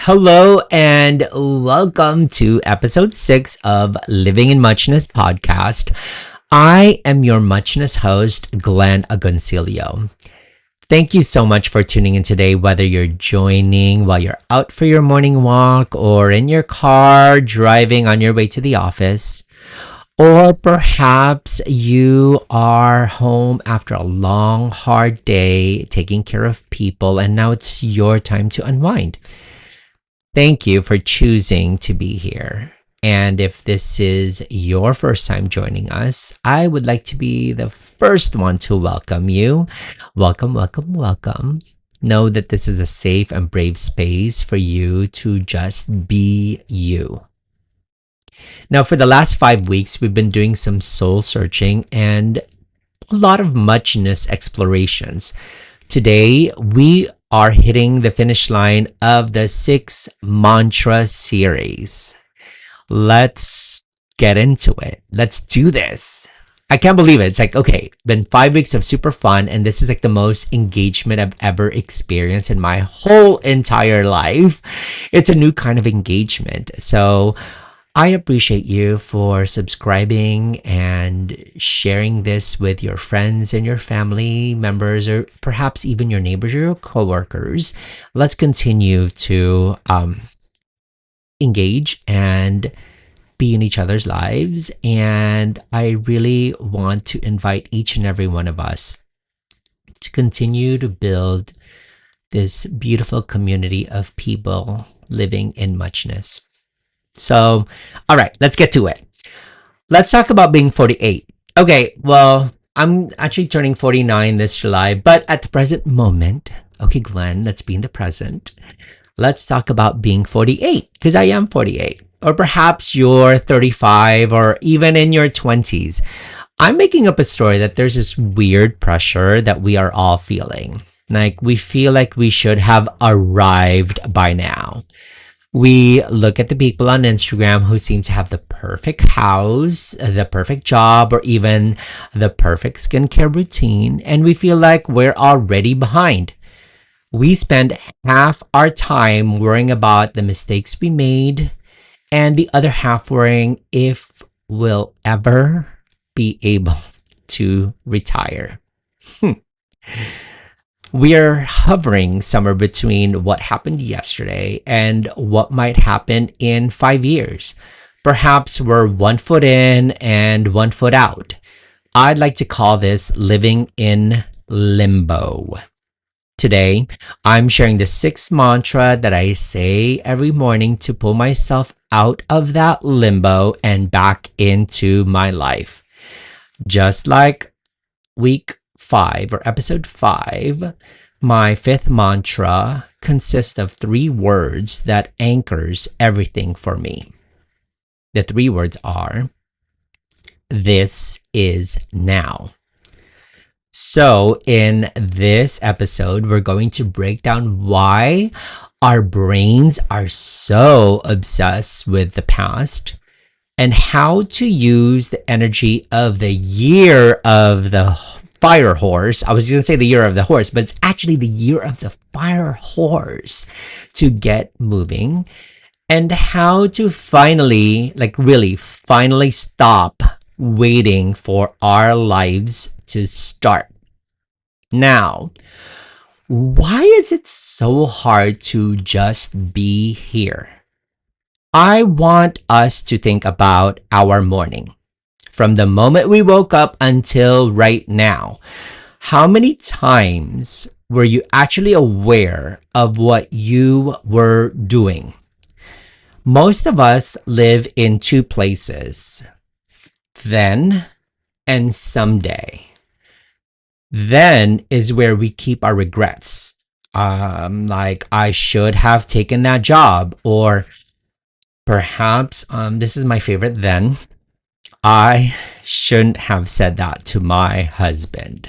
Hello and welcome to episode 6 of Living in Muchness podcast. I am your Muchness host, Glenn Agoncillo. Thank you so much for tuning in today, whether you're joining while you're out for your morning walk or in your car driving on your way to the office. Or perhaps you are home after a long, hard day taking care of people and now it's your time to unwind. Thank you for choosing to be here. And if this is your first time joining us, I would like to be the first one to welcome you. Welcome, welcome, welcome. Know that this is a safe and brave space for you to just be you. Now, for the last 5 weeks, we've been doing some soul searching and a lot of muchness explorations. Today, we are hitting the finish line of the 6 mantra series. Let's get into it. Let's do this. I can't believe it. It's like, okay, been 5 weeks of super fun, and this is like the most engagement I've ever experienced in my whole entire life. It's a new kind of engagement. So I appreciate you for subscribing and sharing this with your friends and your family members, or perhaps even your neighbors or your coworkers. Let's continue to engage and be in each other's lives. And I really want to invite each and every one of us to continue to build this beautiful community of people living in muchness. So, all right, let's get to it. Let's talk about being 48. Okay, well, I'm actually turning 49 this July, but at the present moment, okay, Glenn, let's be in the present. Let's talk about being 48, because I am 48. Or perhaps you're 35 or even in your 20s. I'm making up a story that there's this weird pressure that we are all feeling. Like we feel like we should have arrived by now. We look at the people on Instagram who seem to have the perfect house, the perfect job, or even the perfect skincare routine, and we feel like we're already behind. We spend half our time worrying about the mistakes we made, and the other half worrying if we'll ever be able to retire. We are hovering somewhere between what happened yesterday and what might happen in 5 years. Perhaps we're 1 foot in and 1 foot out. I'd like to call this living in limbo. Today, I'm sharing the 6th mantra that I say every morning to pull myself out of that limbo and back into my life. Just like week 5 or episode 5, my 5th mantra consists of 3 words that anchors everything for me. The 3 words are, this is now. So in this episode, we're going to break down why our brains are so obsessed with the past and how to use the energy of the year of the fire horse. I was going to say the year of the horse, but it's actually the year of the fire horse to get moving, and how to finally, finally stop waiting for our lives to start. Now, why is it so hard to just be here? I want us to think about our morning. From the moment we woke up until right now, how many times were you actually aware of what you were doing? Most of us live in 2 places, then and someday. Then is where we keep our regrets. Like I should have taken that job, or perhaps, this is my favorite then, I shouldn't have said that to my husband.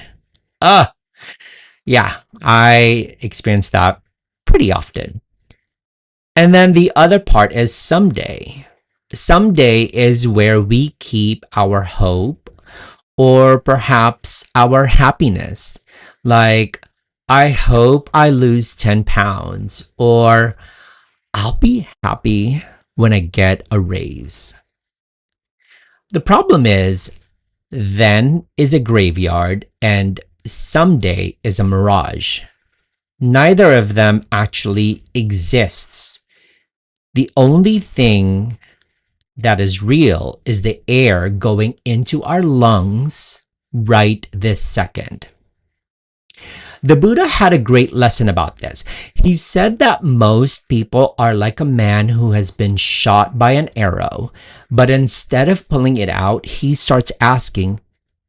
Yeah, I experience that pretty often. And then the other part is someday. Someday is where we keep our hope or perhaps our happiness. Like, I hope I lose 10 pounds, or I'll be happy when I get a raise. The problem is, then is a graveyard and someday is a mirage. Neither of them actually exists. The only thing that is real is the air going into our lungs right this second. The Buddha had a great lesson about this. He said that most people are like a man who has been shot by an arrow, but instead of pulling it out, he starts asking,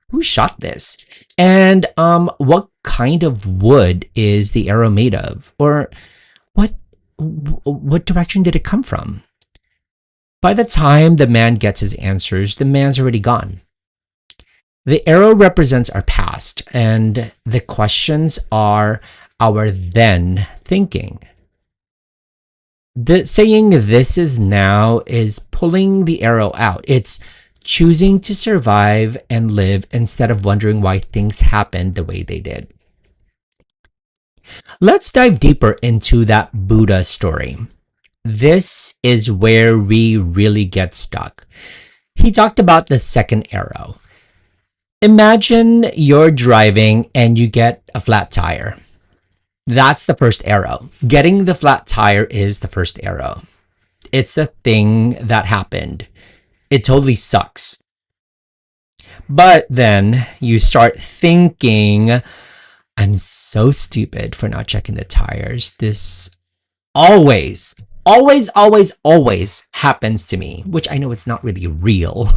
who shot this? And what kind of wood is the arrow made of? Or what direction did it come from? By the time the man gets his answers, the man's already gone. The arrow represents our past, and the questions are our then thinking. The saying this is now is pulling the arrow out. It's choosing to survive and live instead of wondering why things happened the way they did. Let's dive deeper into that Buddha story. This is where we really get stuck. He talked about the second arrow. Imagine you're driving and you get a flat tire. That's the first arrow. Getting the flat tire is the first arrow. It's a thing that happened. It totally sucks. But then you start thinking, I'm so stupid for not checking the tires. This always happens to me, which I know it's not really real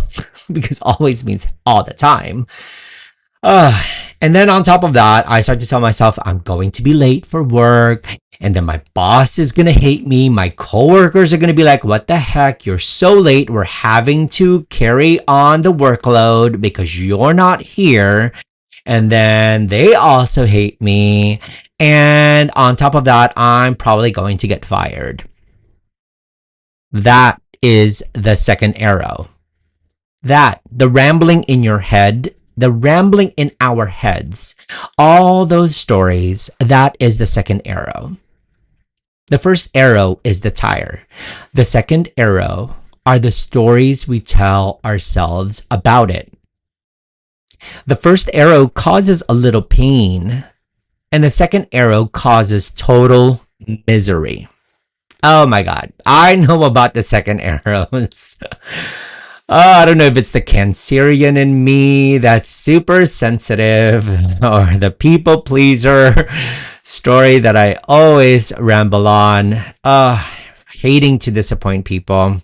because always means all the time. And then on top of that, I start to tell myself I'm going to be late for work, and then my boss is going to hate me. My coworkers are going to be like, what the heck? You're so late. We're having to carry on the workload because you're not here. And then they also hate me. And on top of that, I'm probably going to get fired. That is the second arrow. The rambling in your head, the rambling in our heads, all those stories, that is the second arrow. The first arrow is the tire. The second arrow are the stories we tell ourselves about it. The first arrow causes a little pain, and the second arrow causes total misery. Oh my God. I know about the second arrows. I don't know if it's the Cancerian in me that's super sensitive or the people pleaser story that I always ramble on, hating to disappoint people.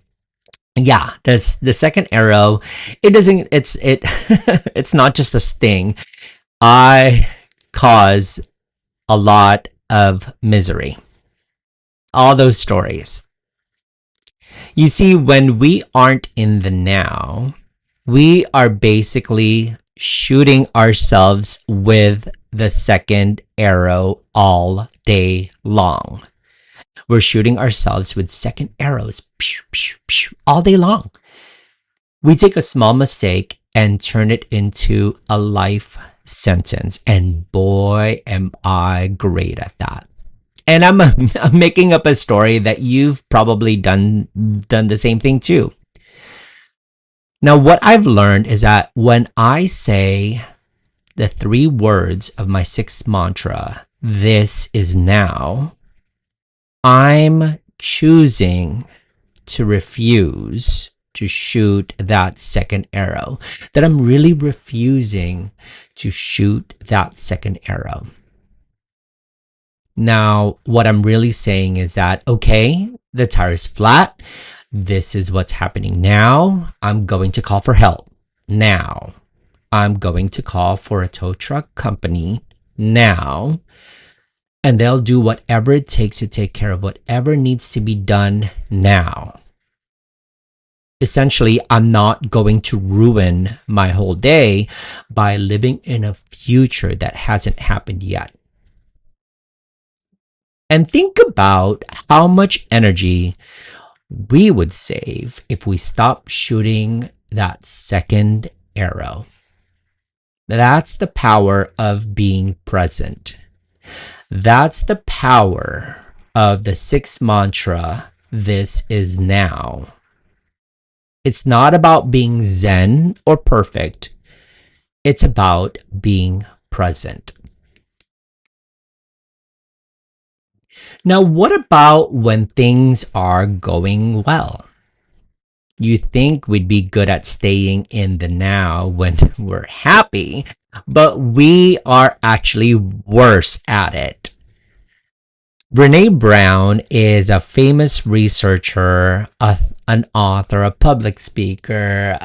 Yeah, the second arrow, it's not just a sting. I cause a lot of misery. All those stories. You see, when we aren't in the now, we are basically shooting ourselves with the second arrow all day long. We're shooting ourselves with second arrows pew, pew, pew, all day long. We take a small mistake and turn it into a life sentence. And boy, am I great at that. And I'm making up a story that you've probably done the same thing too. Now, what I've learned is that when I say the 3 words of my 6th mantra, this is now, I'm choosing to refuse to shoot that second arrow. That I'm really refusing to shoot that second arrow. Now, what I'm really saying is that, okay, the tire is flat. This is what's happening now. I'm going to call for help now. I'm going to call for a tow truck company now. And they'll do whatever it takes to take care of whatever needs to be done now. Essentially, I'm not going to ruin my whole day by living in a future that hasn't happened yet. And think about how much energy we would save if we stopped shooting that second arrow. That's the power of being present. That's the power of the 6th mantra this is now. It's not about being zen or perfect. It's about being present. Now, what about when things are going well? You think we'd be good at staying in the now when we're happy, but we are actually worse at it. Brené Brown is a famous researcher, an author, a public speaker,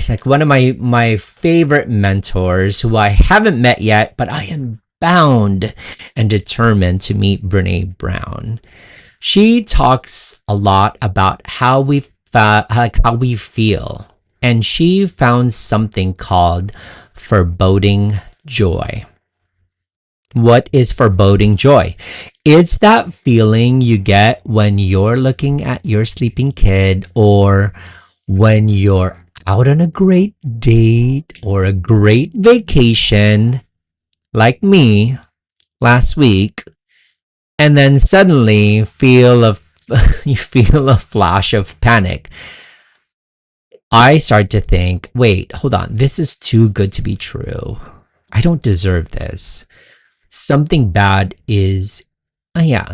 like one of my favorite mentors who I haven't met yet, but I am bound and determined to meet Brené Brown. She talks a lot about how we feel, and she found something called foreboding joy. What is foreboding joy? It's that feeling you get when you're looking at your sleeping kid, or when you're out on a great date or a great vacation, like me last week, and then suddenly you feel a flash of panic. I start to think, wait, hold on, this is too good to be true. I don't deserve this. Something bad is,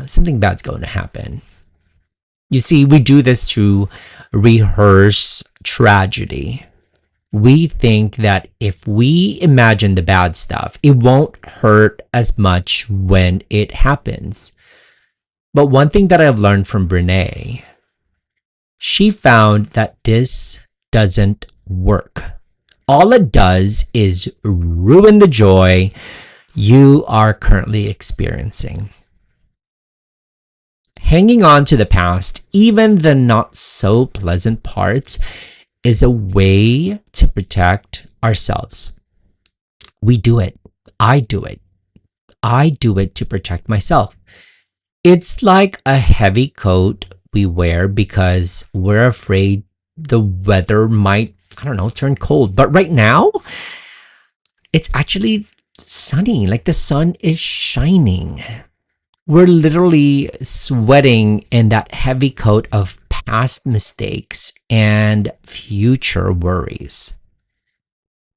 something bad's going to happen. You see, we do this to rehearse tragedy. We think that if we imagine the bad stuff, it won't hurt as much when it happens. But one thing that I've learned from Brené, she found that this doesn't work. All it does is ruin the joy you are currently experiencing. Hanging on to the past, even the not so pleasant parts, is a way to protect ourselves. We do it. I do it. I do it to protect myself. It's like a heavy coat we wear because we're afraid the weather might, turn cold. But right now, it's actually sunny. Like the sun is shining. We're literally sweating in that heavy coat of past mistakes and future worries.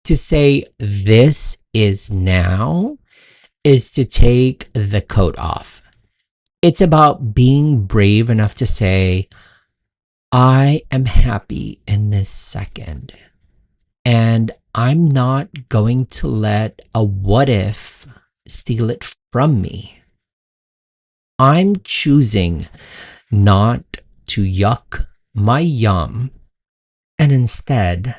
To say this is now is to take the coat off. It's about being brave enough to say, I am happy in this second, and I'm not going to let a what if steal it from me. I'm choosing not to yuck my yum and instead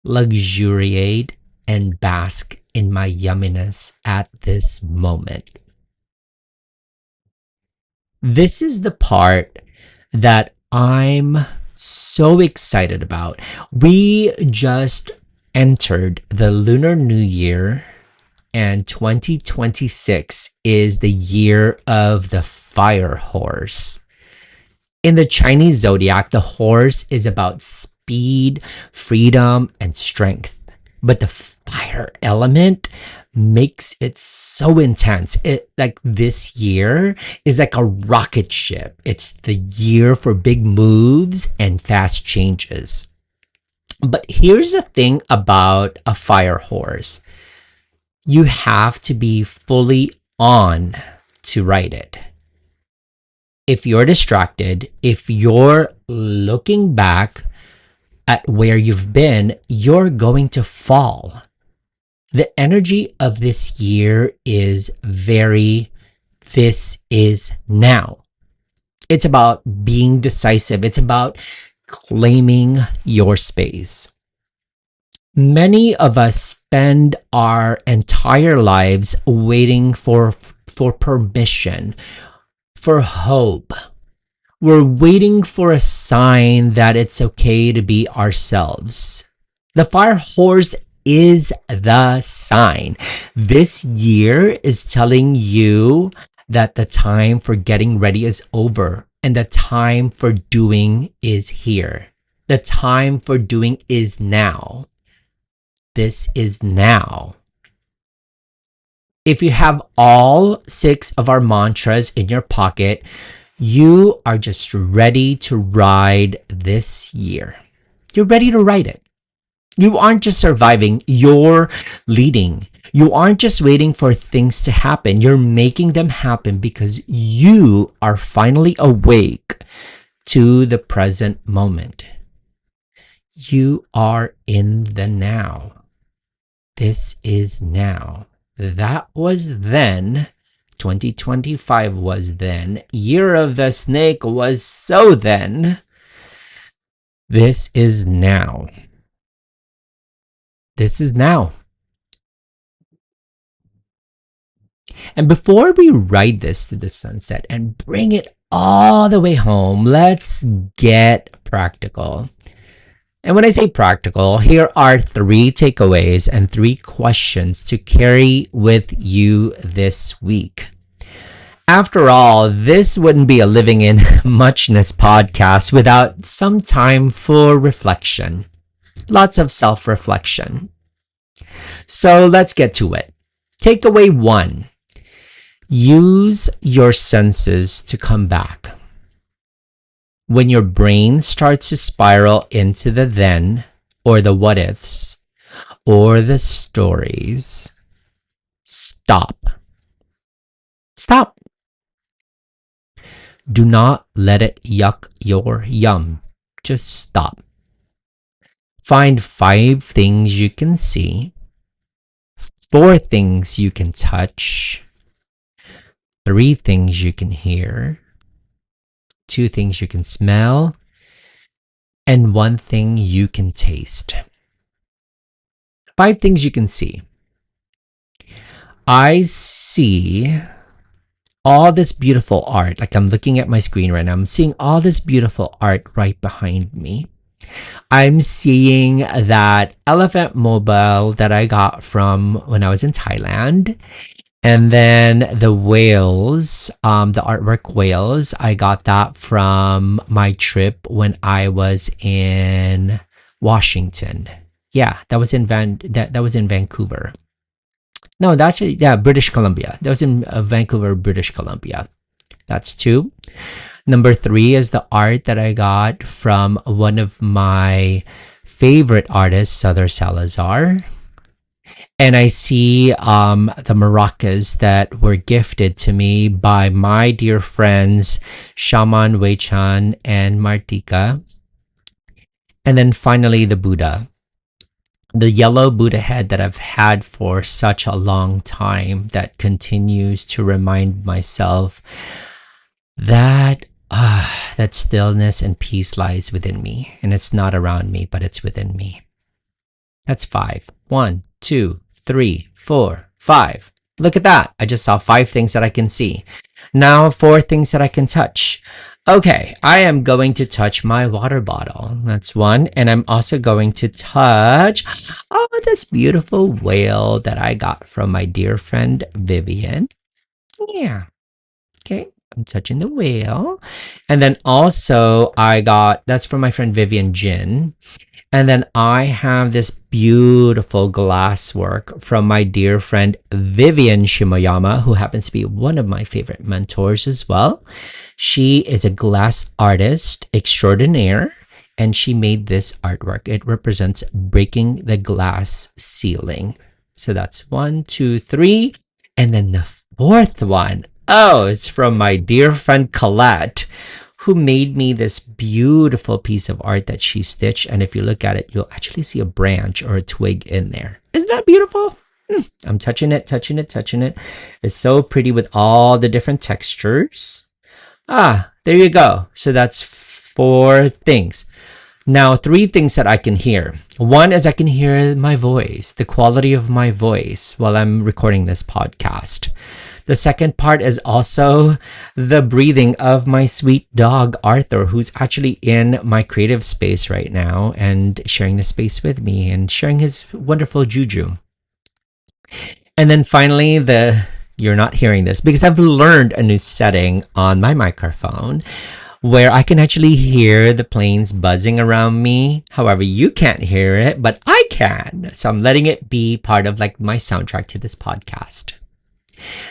luxuriate and bask in my yumminess at this moment. This is the part that I'm so excited about. We just entered the Lunar New Year, and 2026 is the year of the fire horse. In the Chinese zodiac, the horse is about speed, freedom, and strength. But the fire element makes it so intense. Like this year is like a rocket ship. It's the year for big moves and fast changes. But here's the thing about a fire horse. You have to be fully on to ride it. If you're distracted, if you're looking back at where you've been, you're going to fall. The energy of this year is this is now. It's about being decisive. It's about claiming your space. Many of us spend our entire lives waiting for permission, for hope. We're waiting for a sign that it's okay to be ourselves. The fire horse is the sign. This year is telling you that the time for getting ready is over and the time for doing is here. The time for doing is now. This is now. If you have all 6 of our mantras in your pocket, You are just ready to ride this year. You're ready to ride it. You aren't just surviving, you're leading. You aren't just waiting for things to happen. You're making them happen because you are finally awake to the present moment. You are in the now. This is now. That was then. 2025 was then. Year of the Snake was so then. This is now. This is now. And before we ride this to the sunset and bring it all the way home, let's get practical. And when I say practical, here are 3 takeaways and 3 questions to carry with you this week. After all, this wouldn't be a Living in Muchness podcast without some time for reflection. Lots of self-reflection. So let's get to it. Takeaway 1. Use your senses to come back. When your brain starts to spiral into the then, or the what ifs, or the stories, stop. Stop. Do not let it yuck your yum. Just stop. Find 5 things you can see, 4 things you can touch, 3 things you can hear, 2 things you can smell, and 1 thing you can taste. 5 things you can see. I see all this beautiful art. Like I'm looking at my screen right now. I'm seeing all this beautiful art right behind me. I'm seeing that elephant mobile that I got from when I was in Thailand. And then the whales, the artwork whales, I got that from my trip when I was in Washington. Yeah, that was in Vancouver. No, that's British Columbia. That was in Vancouver, British Columbia. That's 2. Number 3 is the art that I got from one of my favorite artists, Souther Salazar. And I see the maracas that were gifted to me by my dear friends, Shaman Wei-chan and Martika. And then finally, the Buddha. The yellow Buddha head that I've had for such a long time that continues to remind myself that that stillness and peace lies within me. And it's not around me, but it's within me. That's 5. 1, 2, 3, 4, 5. Look at that. I just saw 5 things that I can see. Now 4 things that I can touch. Okay, I am going to touch my water bottle. That's 1. And I'm also going to touch, this beautiful whale that I got from my dear friend Vivian. Yeah. Okay, I'm touching the whale. And then also that's from my friend Vivian Jin. And then I have this beautiful glass work from my dear friend Vivian Shimoyama, who happens to be one of my favorite mentors as well. She is a glass artist extraordinaire, and she made this artwork. It represents breaking the glass ceiling. So that's 1, 2, 3. And then the 4th one, it's from my dear friend Colette, who made me this beautiful piece of art that she stitched. And if you look at it, you'll actually see a branch or a twig in there. Isn't that beautiful? I'm touching it. It's so pretty with all the different textures. There you go. So that's 4 things. Now, 3 things that I can hear. 1 is I can hear my voice, the quality of my voice while I'm recording this podcast. The second part is also the breathing of my sweet dog, Arthur, who's actually in my creative space right now and sharing the space with me and sharing his wonderful juju. And then finally, you're not hearing this because I've learned a new setting on my microphone where I can actually hear the planes buzzing around me. However, you can't hear it, but I can. So I'm letting it be part of like my soundtrack to this podcast.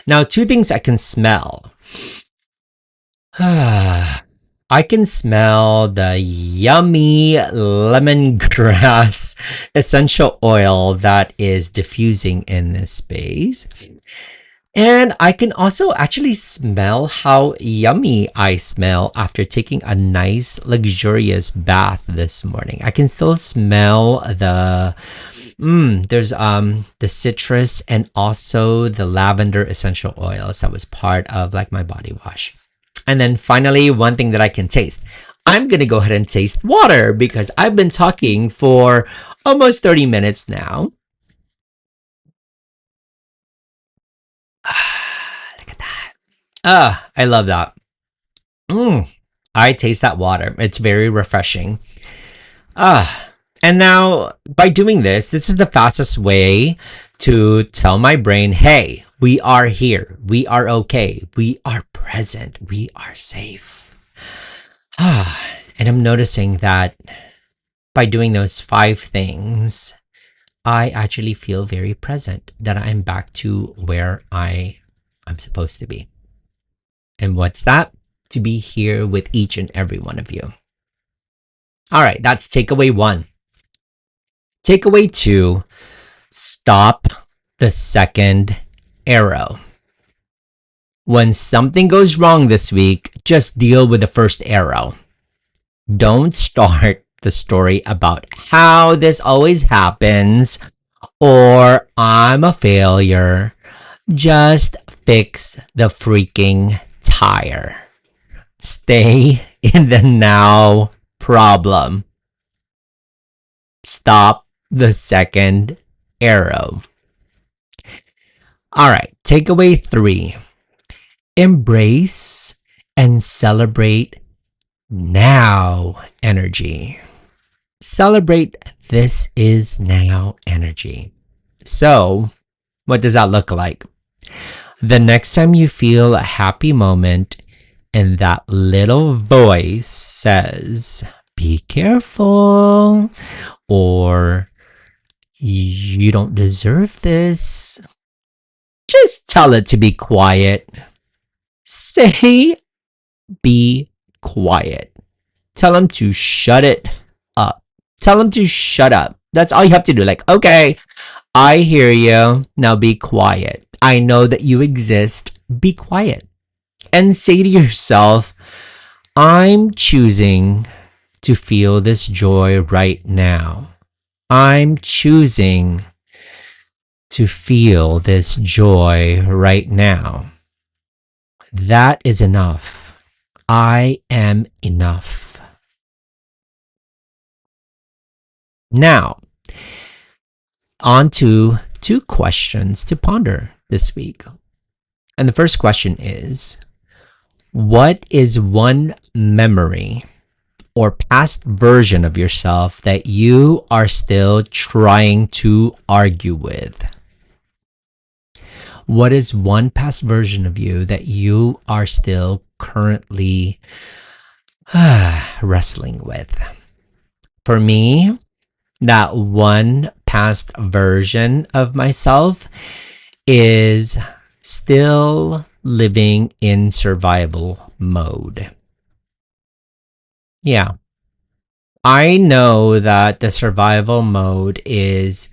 Now, 2 things I can smell. I can smell the yummy lemongrass essential oil that is diffusing in this space. And I can also actually smell how yummy I smell after taking a nice, luxurious bath this morning. I can still smell there's the citrus and also the lavender essential oils that was part of like my body wash. And then finally, one thing that I can taste. I'm going to go ahead and taste water because I've been talking for almost 30 minutes now. Look at that. I love that. I taste that water. It's very refreshing. And now by doing this is the fastest way to tell my brain, hey, we are here. We are okay. We are present. We are safe. And I'm noticing that by doing those 5 things, I actually feel very present, that I'm back to where I'm supposed to be. And what's that? To be here with each and every one of you. All right, that's takeaway 1. Takeaway 2, stop the second arrow. When something goes wrong this week, just deal with the first arrow. Don't start the story about how this always happens or I'm a failure. Just fix the freaking tire. Stay in the now problem. Stop the second arrow. All right, takeaway 3. Embrace and celebrate now energy. Celebrate this is now energy. So, what does that look like? The next time you feel a happy moment and that little voice says, be careful, or you don't deserve this, just tell it to be quiet. Say, be quiet. Tell them to shut it up. Tell them to shut up. That's all you have to do. Like, okay, I hear you. Now be quiet. I know that you exist. Be quiet. And say to yourself, I'm choosing to feel this joy right now. I'm choosing to feel this joy right now. That is enough. I am enough. Now, on to 2 questions to ponder this week. And the first question is, what is one memory or past version of yourself that you are still trying to argue with? What is one past version of you that you are still currently wrestling with? For me, that one past version of myself is still living in survival mode. Yeah. I know that the survival mode is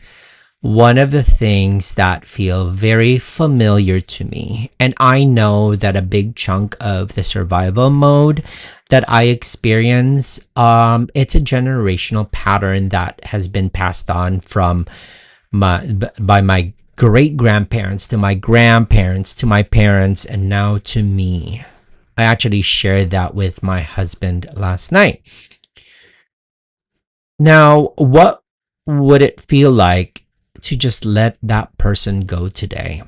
one of the things that feel very familiar to me. And I know that a big chunk of the survival mode that I experience, it's a generational pattern that has been passed on from by my great-grandparents to my grandparents to my parents and now to me. I actually shared that with my husband last night. Now, what would it feel like to just let that person go today?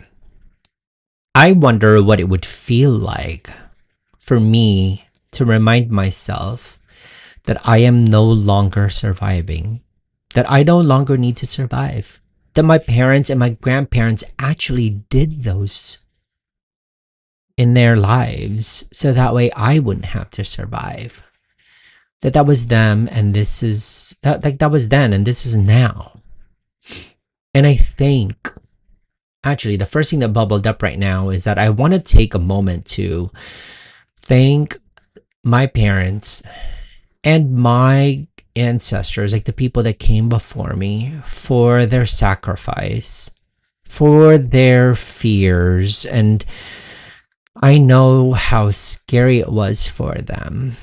I wonder what it would feel like for me to remind myself that I am no longer surviving, that I no longer need to survive, that my parents and my grandparents actually did those in their lives so that way I wouldn't have to survive. That was them and this is that was then and this is now. And I think actually the first thing that bubbled up right now is that I want to take a moment to thank my parents and my ancestors, like the people that came before me, for their sacrifice, for their fears. And I know how scary it was for them.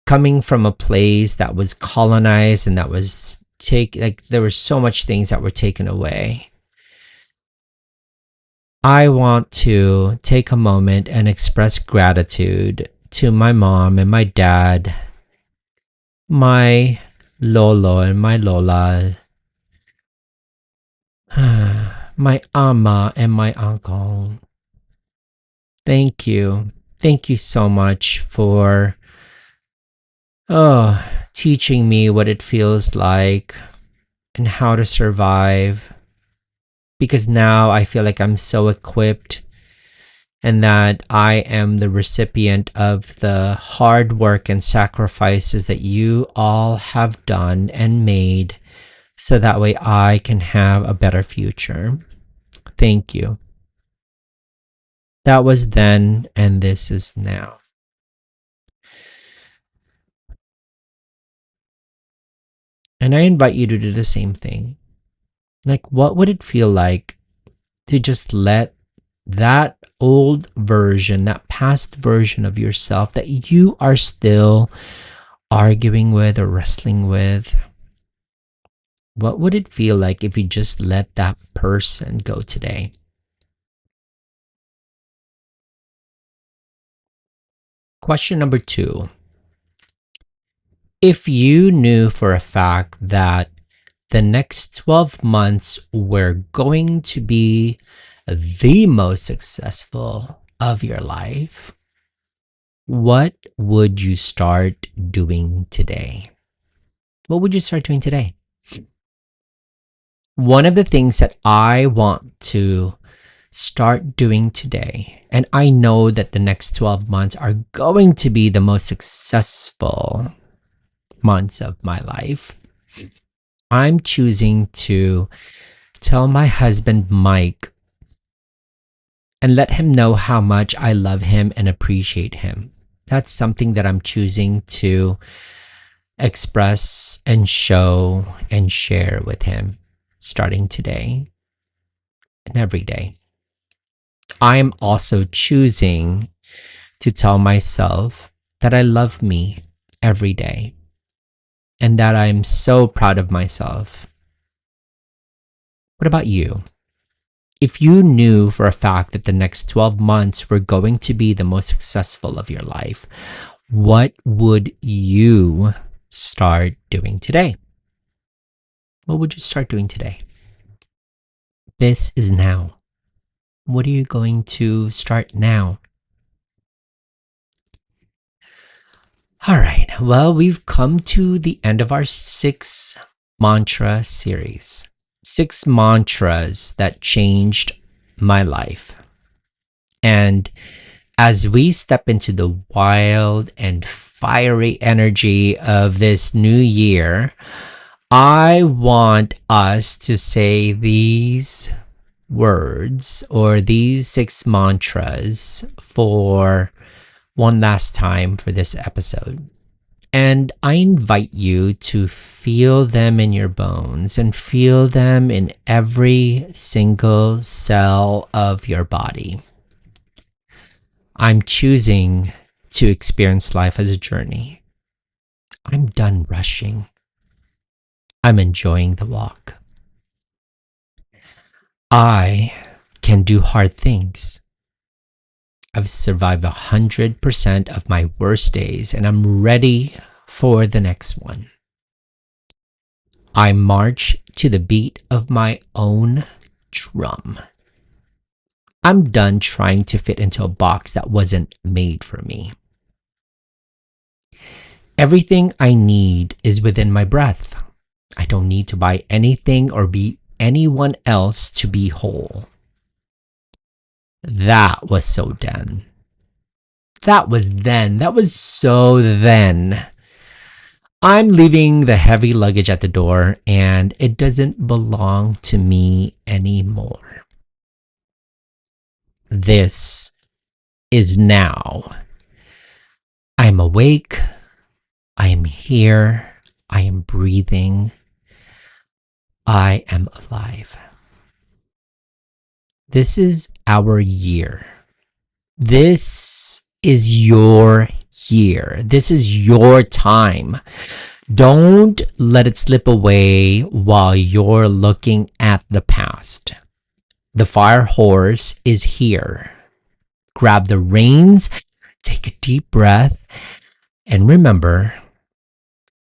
Coming from a place that was colonized and that was there were so much things that were taken away. I want to take a moment and express gratitude to my mom and my dad, my lolo and my lola, my ama and my uncle. Thank you. Thank you so much for teaching me what it feels like and how to survive. Because now I feel like I'm so equipped and that I am the recipient of the hard work and sacrifices that you all have done and made so that way I can have a better future. Thank you. That was then, and this is now. And I invite you to do the same thing. Like, what would it feel like to just let that old version, that past version of yourself that you are still arguing with or wrestling with, what would it feel like if you just let that person go today? Question number 2. If you knew for a fact that the next 12 months were going to be the most successful of your life, what would you start doing today? What would you start doing today? One of the things that I want to start doing today, and I know that the next 12 months are going to be the most successful months of my life, I'm choosing to tell my husband, Mike, and let him know how much I love him and appreciate him. That's something that I'm choosing to express and show and share with him starting today and every day. I'm also choosing to tell myself that I love me every day and that I'm so proud of myself. What about you? If you knew for a fact that the next 12 months were going to be the most successful of your life, what would you start doing today? What would you start doing today? This is now. What are you going to start now? All right. Well, we've come to the end of our 6 mantra series. 6 mantras that changed my life. And as we step into the wild and fiery energy of this new year, I want us to say these words or these 6 mantras for one last time for this episode. And I invite you to feel them in your bones and feel them in every single cell of your body. I'm choosing to experience life as a journey. I'm done rushing. I'm enjoying the walk. I can do hard things. I've survived 100% of my worst days and I'm ready for the next one. I march to the beat of my own drum. I'm done trying to fit into a box that wasn't made for me. Everything I need is within my breath. I don't need to buy anything or be anyone else to be whole. That was so then. That was then. That was so then. I'm leaving the heavy luggage at the door and it doesn't belong to me anymore. This is now. I am awake. I am here. I am breathing. I am alive. This is our year. This is your year. This is your time. Don't let it slip away while you're looking at the past. The fire horse is here. Grab the reins, take a deep breath, and remember,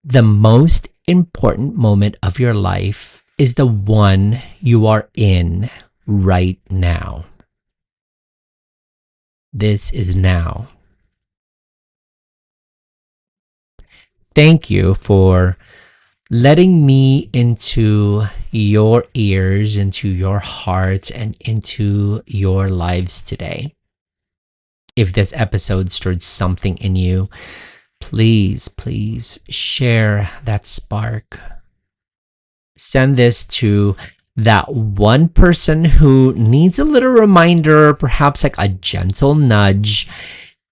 the most important moment of your life is the one you are in right now. This is now. Thank you for letting me into your ears, into your heart, and into your lives today. If this episode stirred something in you, please, please share that spark. Send this to that one person who needs a little reminder, perhaps like a gentle nudge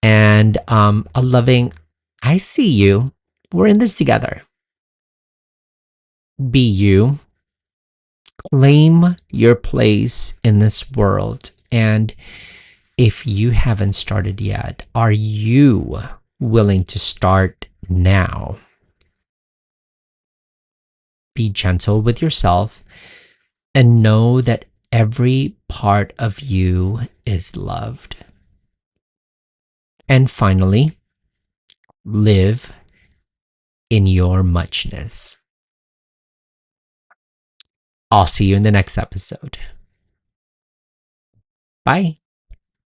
and a loving, I see you. We're in this together. Be you. Claim your place in this world. And if you haven't started yet, are you willing to start now? Be gentle with yourself and know that every part of you is loved. And finally, live in your muchness. I'll see you in the next episode. Bye.